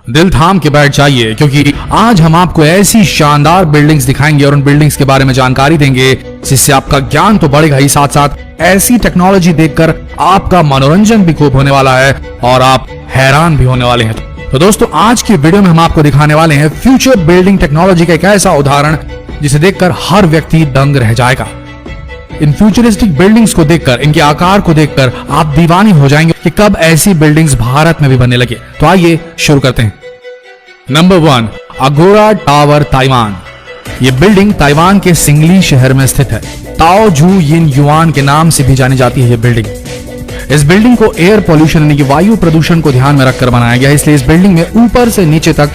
दिल थाम के बैठ जाइए, क्योंकि आज हम आपको ऐसी शानदार बिल्डिंग्स दिखाएंगे और उन बिल्डिंग्स के बारे में जानकारी देंगे जिससे आपका ज्ञान तो बढ़ेगा ही, साथ साथ ऐसी टेक्नोलॉजी देखकर आपका मनोरंजन भी खूब होने वाला है और आप हैरान भी होने वाले हैं। तो दोस्तों, आज की वीडियो में हम आपको दिखाने वाले हैं फ्यूचर बिल्डिंग टेक्नोलॉजी का एक ऐसा उदाहरण जिसे देखकर हर व्यक्ति दंग रह जाएगा। इन फ्यूचरिस्टिक बिल्डिंग्स को देखकर, इनके आकार को देखकर आप दीवाने हो जाएंगे कि कब ऐसी बिल्डिंग्स भारत में भी बनने लगे। तो आइए शुरू करते हैं। नंबर 1, अगोरा टावर, ताइवान। ये बिल्डिंग ताइवान के सिंगली शहर में स्थित है। ताओ जू यिन युआन के नाम से भी जानी जाती है ये बिल्डिंग। इस बिल्डिंग को एयर पॉल्यूशन यानी कि वायु प्रदूषण को ध्यान में रखकर बनाया गया है, इसलिए इस बिल्डिंग में ऊपर से नीचे तक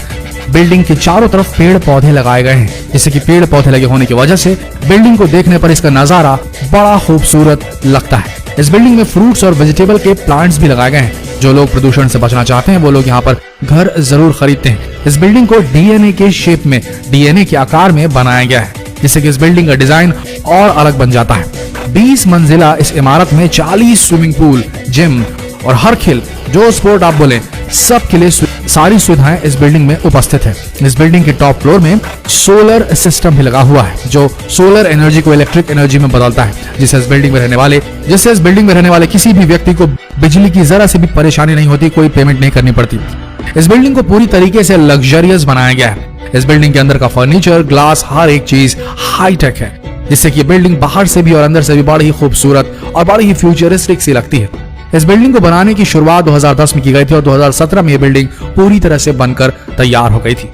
बिल्डिंग के चारों तरफ पेड़ पौधे लगाए गए हैं, जिससे कि पेड़ पौधे लगे होने की वजह से बिल्डिंग को देखने पर इसका नजारा बड़ा खूबसूरत लगता है। इस बिल्डिंग में फ्रूट्स और वेजिटेबल के प्लांट्स भी लगाए गए हैं। जो लोग प्रदूषण से बचना चाहते हैं वो लोग यहाँ पर घर जरूर खरीदते हैं। इस बिल्डिंग को डीएनए के शेप में, डीएनए के आकार में बनाया गया है, जिससे कि इस बिल्डिंग का डिजाइन और अलग बन जाता है। 20 मंजिला इस इमारत में 40 स्विमिंग पूल, जिम और हर खेल जो स्पोर्ट आप बोले सब के लिए सारी सुविधाएं इस बिल्डिंग में उपस्थित है। इस बिल्डिंग के टॉप फ्लोर में सोलर सिस्टम भी लगा हुआ है, जो सोलर एनर्जी को इलेक्ट्रिक एनर्जी में बदलता है, जिससे इस बिल्डिंग में रहने वाले किसी भी व्यक्ति को बिजली की जरा से भी परेशानी नहीं होती, कोई पेमेंट नहीं करनी पड़ती। इस बिल्डिंग को पूरी तरीके से लग्जरियस बनाया गया है। इस बिल्डिंग के अंदर का फर्नीचर, ग्लास, हर एक चीज हाईटेक है, जिससे कि बिल्डिंग बाहर से भी और अंदर से भी बड़ी ही खूबसूरत और बड़ी ही फ्यूचरिस्टिक सी लगती है। इस बिल्डिंग को बनाने की शुरुआत 2010 में की गई थी और 2017 में यह बिल्डिंग पूरी तरह से बनकर तैयार हो गई थी।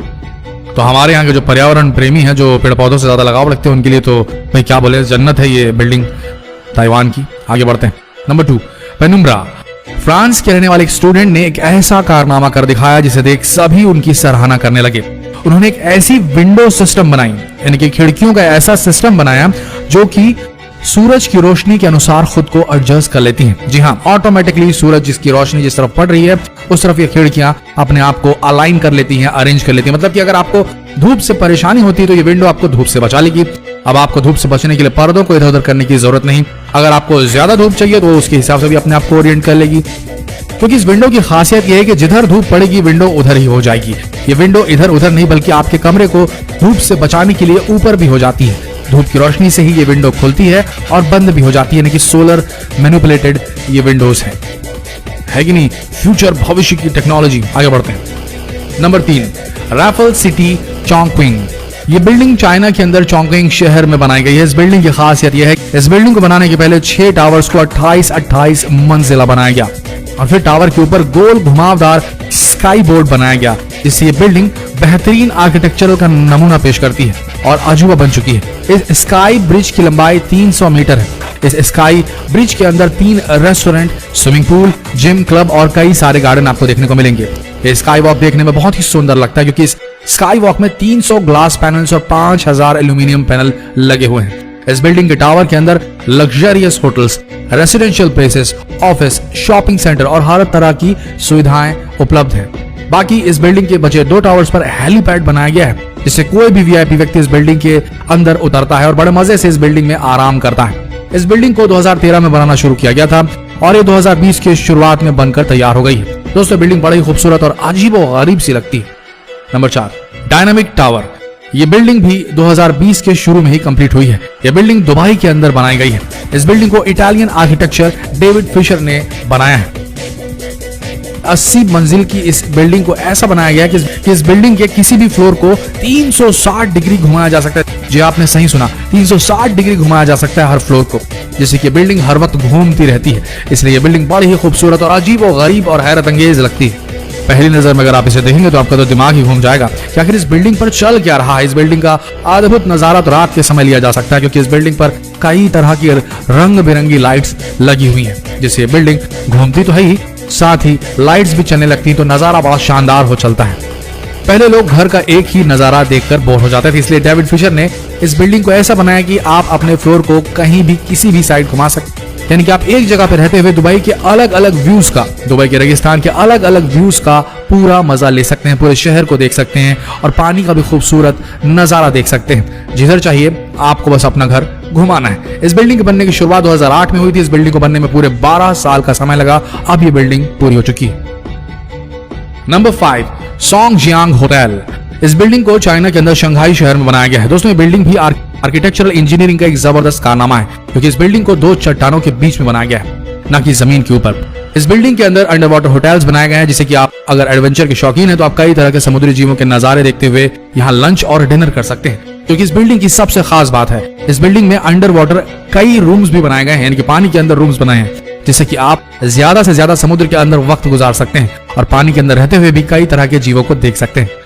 तो हमारे यहाँ के जो पर्यावरण प्रेमी हैं, जो पेड़ पौधों से ज्यादा लगाव रखते हैं, उनके लिए तो भाई क्या बोले, जन्नत है ये बिल्डिंग ताइवान की। आगे बढ़ते हैं। Number 2, penumbra. फ्रांस के रहने वाले एक स्टूडेंट ने एक ऐसा कारनामा कर दिखाया जिसे देख सभी उनकी सराहना करने लगे। उन्होंने एक ऐसी विंडो सिस्टम बनाई, यानी कि खिड़कियों का ऐसा सिस्टम बनाया जो कि सूरज की रोशनी के अनुसार खुद को एडजस्ट कर लेती हैं। जी हाँ, ऑटोमेटिकली सूरज जिसकी रोशनी जिस तरफ पड़ रही है उस तरफ ये खिड़कियां अपने आप को अलाइन कर लेती हैं, अरेंज कर लेती हैं। मतलब कि अगर आपको धूप से परेशानी होती है तो ये विंडो आपको धूप से बचा लेगी। अब आपको धूप से बचने के लिए पर्दों को इधर उधर करने की जरूरत नहीं। अगर आपको ज्यादा धूप चाहिए तो उसके हिसाब से भी अपने आप को ओरिएंट कर लेगी, क्योंकि इस विंडो की खासियत यह है कि जिधर धूप पड़ेगी विंडो उधर ही हो जाएगी। ये विंडो इधर उधर नहीं बल्कि आपके कमरे को धूप से बचाने के लिए ऊपर भी हो जाती है। धूप की रोशनी से ही ये विंडो खुलती है और बंद भी हो जाती है, यानी कि सोलर मैनिपुलेटेड ये विंडोज है कि नहीं। फ्यूचर, भविष्य की टेक्नोलॉजी। आगे बढ़ते हैं। Number 3, Raffles City, Chongqing. ये बिल्डिंग चाइना के अंदर चोंगक्विंग शहर में बनाई गई है। इस बिल्डिंग की खासियत यह है कि इस बिल्डिंग को बनाने के पहले 6 टावर्स को 28 मंजिला बनाया गया और फिर टावर के ऊपर गोल घुमावदार स्काई बोर्ड बनाया गया, जिससे ये बिल्डिंग बेहतरीन आर्किटेक्चरल का नमूना पेश करती है और अजूबा बन चुकी है। इस स्काई ब्रिज की लंबाई 300 मीटर है। इस स्काई ब्रिज के अंदर 3 restaurant, swimming pool, gym, club और कई सारे गार्डन आपको देखने को मिलेंगे। ये स्काई वॉक देखने में बहुत ही सुंदर लगता है, क्योंकि इस स्काई वॉक में 300 ग्लास पैनल्स और 5000 एल्यूमिनियम पैनल लगे हुए हैं। इस बिल्डिंग के टावर के अंदर luxurious hotels, residential places, office, shopping centre और हर तरह की सुविधाएं उपलब्ध है। बाकी इस बिल्डिंग के बचे 2 टावर्स पर हेलीपैड बनाया गया है, जिससे कोई भी वीआईपी व्यक्ति इस बिल्डिंग के अंदर उतरता है और बड़े मजे से इस बिल्डिंग में आराम करता है। इस बिल्डिंग को 2013 में बनाना शुरू किया गया था और ये 2020 के शुरुआत में बनकर तैयार हो गई है। दोस्तों, बिल्डिंग बड़ी खूबसूरत और अजीबोगरीब सी लगती है। Number 4, dynamic tower. ये बिल्डिंग भी 2020 के शुरू में ही कंप्लीट हुई है। यह बिल्डिंग दुबई के अंदर बनाई गई है। इस बिल्डिंग को इटालियन आर्किटेक्चर डेविड फिशर ने बनाया है। 80 मंजिल की इस बिल्डिंग को ऐसा बनाया गया कि इस बिल्डिंग के किसी भी फ्लोर को 360 डिग्री घुमाया जा सकता है। जी आपने सही सुना, 360 डिग्री घुमाया जा सकता है हर फ्लोर को, जिससे कि बिल्डिंग हर वक्त घूमती रहती है। इसलिए यह बिल्डिंग बड़ी ही खूबसूरत और अजीबोगरीब और हैरत अंगेज लगती है। पहली नजर में अगर आप इसे देखेंगे तो आपका तो दिमाग ही घूम जाएगा कि आखिर इस बिल्डिंग पर चल क्या रहा है। इस बिल्डिंग का अद्भुत नजारा तो रात के समय लिया जा सकता है, क्योंकि इस बिल्डिंग पर कई तरह की रंग बिरंगी लाइट्स लगी हुई हैं, जिससे ये बिल्डिंग घूमती तो है ही, साथ ही लाइट्स भी चलने लगती हैं, तो नजारा बड़ा शानदार हो चलता है। पहले लोग घर का एक ही नजारा देखकर बोर हो जाते थे, इसलिए डेविड फिशर ने इस बिल्डिंग को ऐसा बनाया कि आप अपने फ्लोर को कहीं भी किसी भी साइड घुमा सकते, यानी कि आप एक जगह पर रहते हुए दुबई के अलग अलग व्यूज का, दुबई के रेगिस्तान के अलग अलग व्यूज का पूरा मजा ले सकते हैं, पूरे शहर को देख सकते हैं और पानी का भी खूबसूरत नजारा देख सकते हैं। जिधर चाहिए आपको बस अपना घर घुमाना है। इस बिल्डिंग के बनने की शुरुआत 2008 में हुई थी। इस बिल्डिंग को बनने में पूरे 12 साल का समय लगा। अब ये बिल्डिंग पूरी हो चुकी है। Number 5, Songjiang hotel. इस बिल्डिंग को चाइना के अंदर शंघाई शहर में बनाया गया है। दोस्तों ये बिल्डिंग भी आर्किटेक्चरल इंजीनियरिंग का एक जबरदस्त कारनामा है, क्योंकि इस बिल्डिंग को 2 चट्टानों के बीच में बनाया गया है, न कि जमीन के ऊपर। इस बिल्डिंग के अंदर अंडर वाटर होटल्स बनाए गए हैं, जिससे कि आप अगर एडवेंचर के शौकीन हैं तो आप कई तरह के समुद्री जीवों के नजारे देखते हुए यहाँ लंच और डिनर कर सकते हैं। क्योंकि इस बिल्डिंग की सबसे खास बात है, इस बिल्डिंग में अंडर वाटर कई रूम्स भी बनाए गए हैं, यानी कि पानी के अंदर रूम्स बनाए हैं, जिससे कि आप ज्यादा से ज्यादा समुद्र के अंदर वक्त गुजार सकते हैं और पानी के अंदर रहते हुए भी कई तरह के जीवों को देख सकते हैं।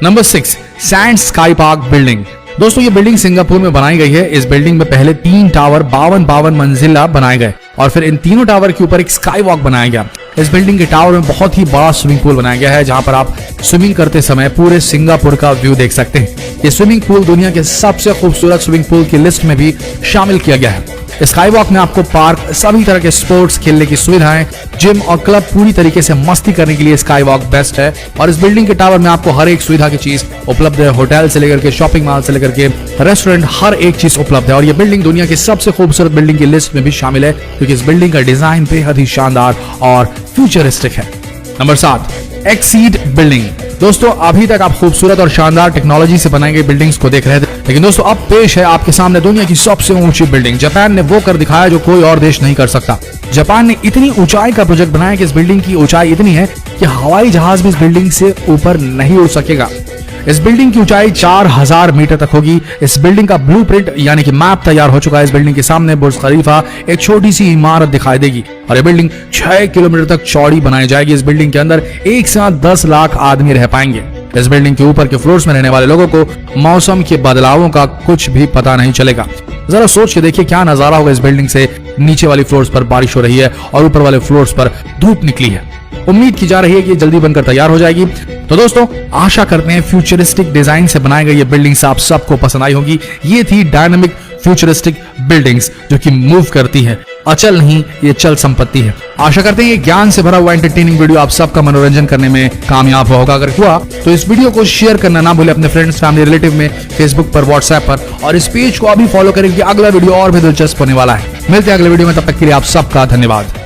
Number 6, sand sky park building. दोस्तों ये बिल्डिंग सिंगापुर में बनाई गई है। इस बिल्डिंग में पहले 3 टावर 52 मंजिला बनाए गए और फिर इन तीनों टावर के ऊपर एक स्काई वॉक बनाया गया। इस बिल्डिंग के टावर में बहुत ही बड़ा स्विमिंग पूल बनाया गया है, जहां पर आप स्विमिंग करते समय पूरे सिंगापुर का व्यू देख सकते हैं। ये स्विमिंग पूल दुनिया के सबसे खूबसूरत स्विमिंग पूल की लिस्ट में भी शामिल किया गया है। स्काई वॉक में आपको पार्क, सभी तरह के स्पोर्ट्स खेलने की सुविधाएं, जिम और क्लब, पूरी तरीके से मस्ती करने के लिए स्काई वॉक बेस्ट है। और इस बिल्डिंग के टावर में आपको हर एक सुविधा की चीज उपलब्ध है। होटल से लेकर के शॉपिंग मॉल से लेकर के रेस्टोरेंट, हर एक चीज उपलब्ध है। और ये बिल्डिंग दुनिया की सबसे खूबसूरत बिल्डिंग की लिस्ट में भी शामिल है, क्योंकि इस बिल्डिंग का डिजाइन बेहद ही शानदार और फ्यूचरिस्टिक है। Number 7, exceed building. दोस्तों अभी तक आप खूबसूरत और शानदार टेक्नोलॉजी से बनाई गई बिल्डिंग्स को देख रहे थे, लेकिन दोस्तों अब पेश है आपके सामने दुनिया की सबसे ऊंची बिल्डिंग। जापान ने वो कर दिखाया जो कोई और देश नहीं कर सकता। जापान ने इतनी ऊंचाई का प्रोजेक्ट बनाया कि इस बिल्डिंग की ऊंचाई इतनी है कि हवाई जहाज भी इस बिल्डिंग से ऊपर नहीं उड़ सकेगा। इस बिल्डिंग की ऊंचाई 4000 मीटर तक होगी। इस बिल्डिंग का ब्लूप्रिंट यानी कि मैप तैयार हो चुका है। इस बिल्डिंग के सामने बुर्ज खलीफा, एक छोटी सी इमारत दिखाई देगी और ये बिल्डिंग 6 किलोमीटर तक चौड़ी बनाई जाएगी। इस बिल्डिंग के अंदर एक साथ 10 लाख आदमी रह पाएंगे। इस बिल्डिंग के ऊपर के फ्लोर्स में रहने वाले लोगों को मौसम के बदलावों का कुछ भी पता नहीं चलेगा। जरा सोच के देखिए क्या नजारा होगा। इस बिल्डिंग से नीचे वाली फ्लोर्स पर बारिश हो रही है और ऊपर वाले फ्लोर्स पर धूप निकली है। उम्मीद की जा रही है कि जल्दी बनकर तैयार हो जाएगी। तो दोस्तों आशा करते हैं फ्यूचरिस्टिक डिजाइन से बनाई गई ये बिल्डिंग्स आप सबको पसंद आई होगी। ये थी डायनामिक फ्यूचरिस्टिक बिल्डिंग्स जो कि मूव करती है, अचल नहीं, ये चल संपत्ति है। आशा करते हैं ये ज्ञान से भरा हुआ एंटरटेनिंग वीडियो आप सबका मनोरंजन करने में कामयाब होगा। अगर हुआ तो इस वीडियो को शेयर करना ना भूले अपने फ्रेंड्स, फैमिली, रिलेटिव में, फेसबुक पर, व्हाट्सएप पर, और इस पेज को अभी फॉलो करें कि अगला वीडियो और भी दिलचस्प होने वाला है। मिलते हैं अगले वीडियो में, तब तक के लिए आप सबका धन्यवाद।